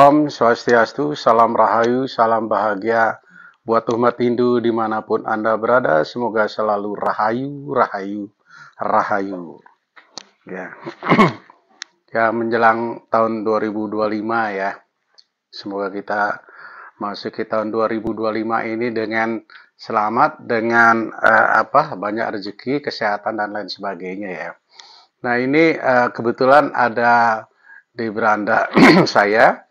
Om Swastiastu, salam rahayu, salam bahagia buat umat Hindu dimanapun Anda berada. Semoga selalu rahayu, rahayu, rahayu. Ya, ya menjelang tahun 2025 ya. Semoga kita masuk ke tahun 2025 ini dengan selamat, dengan banyak rezeki, kesehatan dan lain sebagainya ya. Nah ini kebetulan ada di beranda saya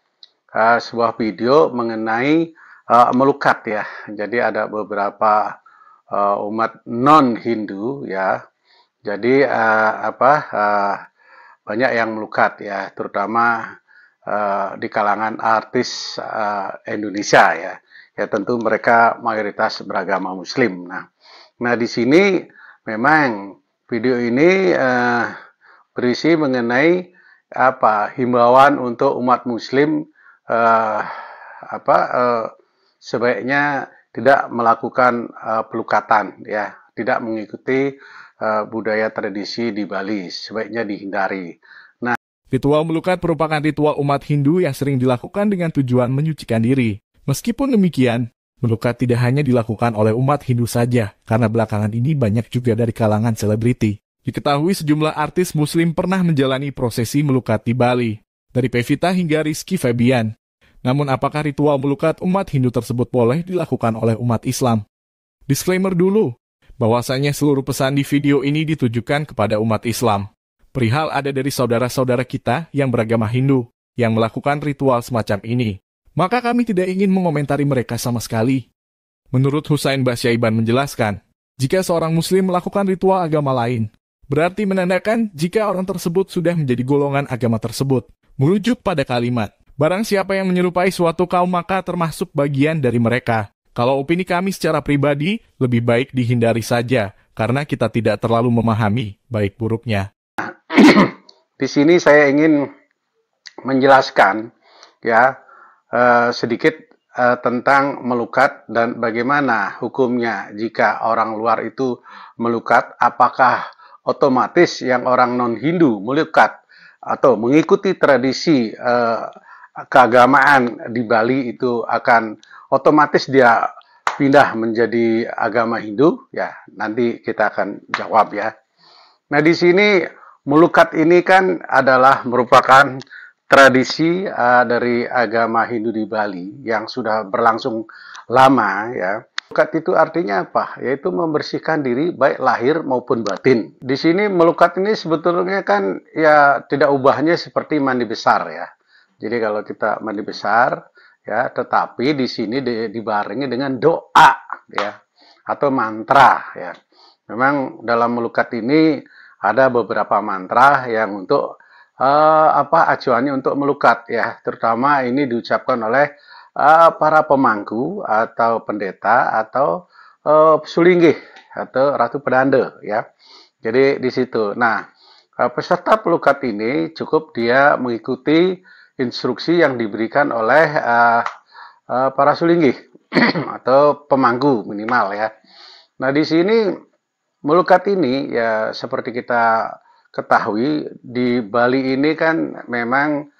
sebuah video mengenai melukat ya. Jadi ada beberapa umat non Hindu ya. Jadi banyak yang melukat ya, terutama di kalangan artis Indonesia ya. Ya tentu mereka mayoritas beragama Muslim. Nah di sini memang video ini berisi mengenai himbauan untuk umat Muslim sebaiknya tidak melakukan pelukatan ya, tidak mengikuti budaya tradisi di Bali, sebaiknya dihindari. Ritual melukat merupakan ritual umat Hindu yang sering dilakukan dengan tujuan menyucikan diri. Meskipun demikian, melukat tidak hanya dilakukan oleh umat Hindu saja, karena belakangan ini banyak juga dari kalangan selebriti. Diketahui sejumlah artis Muslim pernah menjalani prosesi melukat di Bali, dari Pevita hingga Rizky Febian. Namun apakah ritual melukat umat Hindu tersebut boleh dilakukan oleh umat Islam? Disclaimer dulu, bahwasanya seluruh pesan di video ini ditujukan kepada umat Islam. Perihal ada dari saudara-saudara kita yang beragama Hindu yang melakukan ritual semacam ini, maka kami tidak ingin mengomentari mereka sama sekali. Menurut Husain Basyaiban menjelaskan, jika seorang Muslim melakukan ritual agama lain, berarti menandakan jika orang tersebut sudah menjadi golongan agama tersebut, merujuk pada kalimat, barang siapa yang menyerupai suatu kaum maka termasuk bagian dari mereka. Kalau opini kami secara pribadi, lebih baik dihindari saja, karena kita tidak terlalu memahami baik buruknya. Di sini saya ingin menjelaskan ya sedikit tentang melukat dan bagaimana hukumnya jika orang luar itu melukat, apakah otomatis yang orang non-Hindu melukat atau mengikuti tradisi keagamaan di Bali itu akan otomatis dia pindah menjadi agama Hindu? Ya, nanti kita akan jawab ya. Nah, di sini melukat ini kan adalah merupakan tradisi dari agama Hindu di Bali yang sudah berlangsung lama ya. Melukat itu artinya apa? Yaitu membersihkan diri baik lahir maupun batin. Di sini melukat ini sebetulnya kan ya tidak ubahnya seperti mandi besar ya. Jadi kalau kita mandi besar ya, tetapi di sini dibarengi dengan doa ya atau mantra ya. Memang dalam melukat ini ada beberapa mantra yang untuk acuannya untuk melukat ya, terutama ini diucapkan oleh para pemangku atau pendeta atau sulinggih atau ratu pedanda ya. Jadi di situ. Nah, peserta pelukat ini cukup dia mengikuti instruksi yang diberikan oleh para sulinggih atau pemangku minimal ya. Nah, di sini melukat ini ya seperti kita ketahui di Bali ini kan memang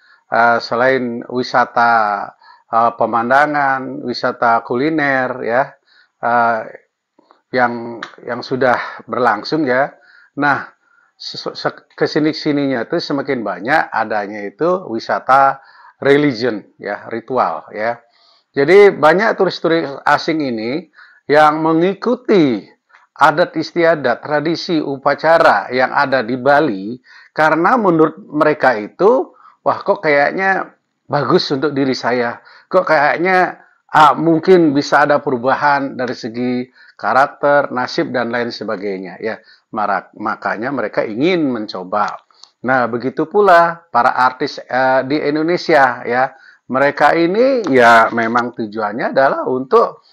selain wisata pemandangan, wisata kuliner ya yang sudah berlangsung ya. Nah, kesini-sininya itu semakin banyak adanya itu wisata religion ya, ritual ya. Jadi banyak turis-turis asing ini yang mengikuti adat istiadat, tradisi, upacara yang ada di Bali karena menurut mereka itu, wah kok kayaknya bagus untuk diri saya, kok kayaknya mungkin bisa ada perubahan dari segi karakter, nasib dan lain sebagainya ya. Makanya mereka ingin mencoba. Nah, begitu pula para artis di Indonesia ya. Mereka ini ya memang tujuannya adalah untuk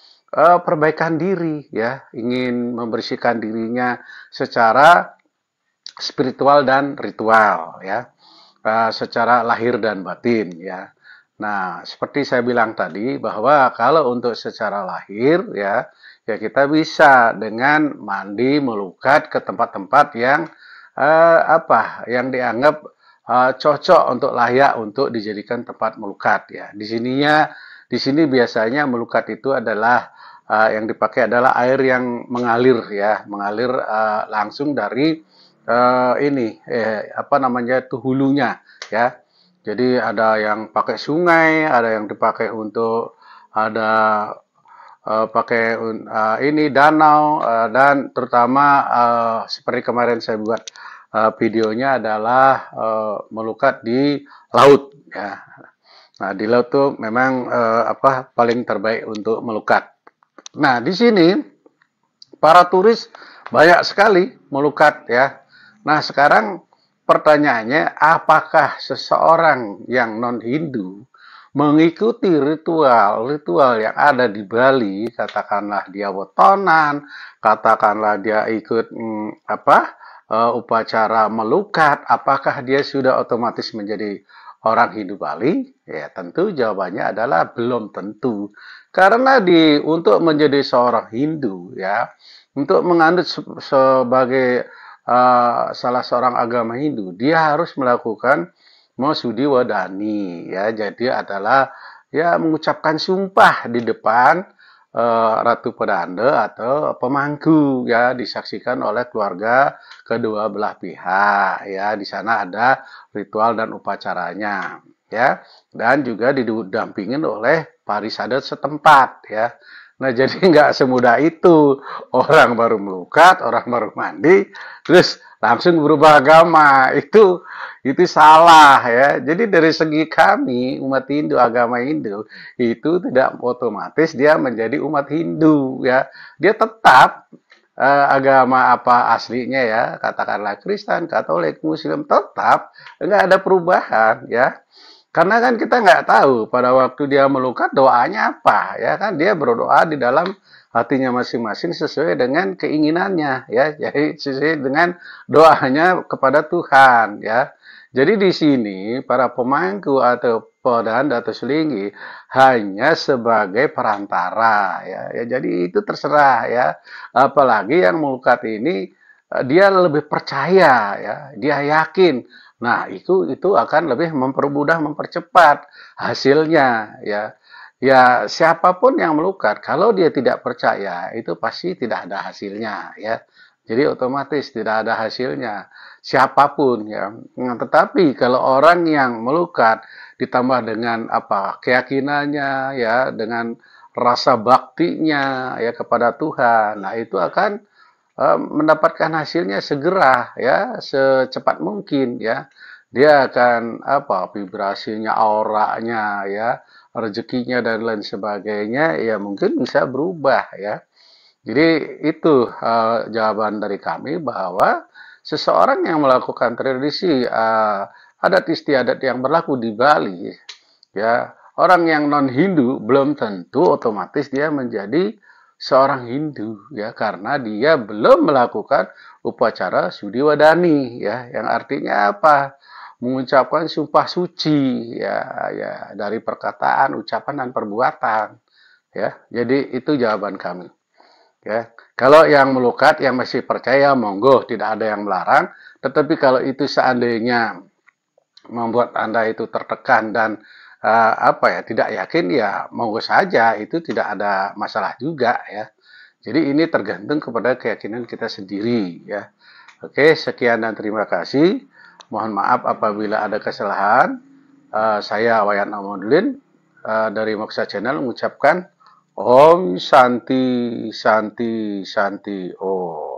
perbaikan diri ya, ingin membersihkan dirinya secara spiritual dan ritual ya, secara lahir dan batin ya. Nah, seperti saya bilang tadi bahwa kalau untuk secara lahir ya kita bisa dengan mandi melukat ke tempat-tempat yang yang dianggap cocok untuk layak untuk dijadikan tempat melukat ya. Di sini biasanya melukat itu adalah yang dipakai adalah air yang mengalir ya, mengalir langsung dari apa namanya itu hulunya ya. Jadi ada yang pakai sungai, ada yang dipakai untuk ada pakai ini danau dan terutama seperti kemarin saya buat videonya adalah melukat di laut ya. Nah, di laut tuh memang apa paling terbaik untuk melukat. Nah, di sini para turis banyak sekali melukat ya. Nah, sekarang pertanyaannya, apakah seseorang yang non-Hindu mengikuti ritual-ritual yang ada di Bali, katakanlah dia wetonan, katakanlah dia ikut upacara melukat, apakah dia sudah otomatis menjadi orang Hindu Bali? Ya, tentu jawabannya adalah belum tentu. Karena untuk menjadi seorang Hindu ya, untuk menganut sebagai salah seorang agama Hindu, dia harus melakukan Mausudi Wadani ya. Jadi adalah ya mengucapkan sumpah di depan Ratu Pedanda atau pemangku ya, disaksikan oleh keluarga kedua belah pihak ya. Di sana ada ritual dan upacaranya ya, dan juga didampingin oleh parisadat setempat ya. Nah, jadi nggak semudah itu. Orang baru melukat, orang baru mandi, terus langsung berubah agama. Itu salah ya. Jadi dari segi kami, umat Hindu, agama Hindu, itu tidak otomatis dia menjadi umat Hindu ya. Dia tetap agama apa aslinya ya, katakanlah Kristen, Katolik, Muslim, tetap nggak ada perubahan ya. Karena kan kita nggak tahu pada waktu dia melukat doanya apa ya kan, dia berdoa di dalam hatinya masing-masing sesuai dengan keinginannya ya, jadi sesuai dengan doanya kepada Tuhan ya. Jadi di sini para pemangku atau pedanda atau selingi hanya sebagai perantara ya, jadi itu terserah ya. Apalagi yang melukat ini dia lebih percaya ya, dia yakin. Nah, itu akan lebih mempermudah, mempercepat hasilnya ya. Ya, siapapun yang melukat, kalau dia tidak percaya, itu pasti tidak ada hasilnya ya. Jadi otomatis tidak ada hasilnya. Siapapun ya. Nah, tetapi kalau orang yang melukat ditambah dengan apa keyakinannya ya, dengan rasa baktinya ya kepada Tuhan, nah itu akan mendapatkan hasilnya segera ya, secepat mungkin ya. Dia akan apa vibrasinya, auranya ya, rezekinya dan lain sebagainya ya mungkin bisa berubah ya. Jadi itu jawaban dari kami bahwa seseorang yang melakukan tradisi adat istiadat yang berlaku di Bali ya, orang yang non Hindu belum tentu otomatis dia menjadi seorang Hindu ya, karena dia belum melakukan upacara Sudi Wadani ya, yang artinya apa? Mengucapkan sumpah suci ya, ya dari perkataan, ucapan dan perbuatan ya. Jadi itu jawaban kami ya. Kalau yang melukat yang masih percaya monggo, tidak ada yang melarang, tetapi kalau itu seandainya membuat Anda itu tertekan dan apa ya tidak yakin ya monggo saja, itu tidak ada masalah juga ya. Jadi ini tergantung kepada keyakinan kita sendiri ya. Oke, sekian dan terima kasih. Mohon maaf apabila ada kesalahan. Saya Wayan Amodulin dari Moksha Channel mengucapkan Om Santi Santi Santi Om.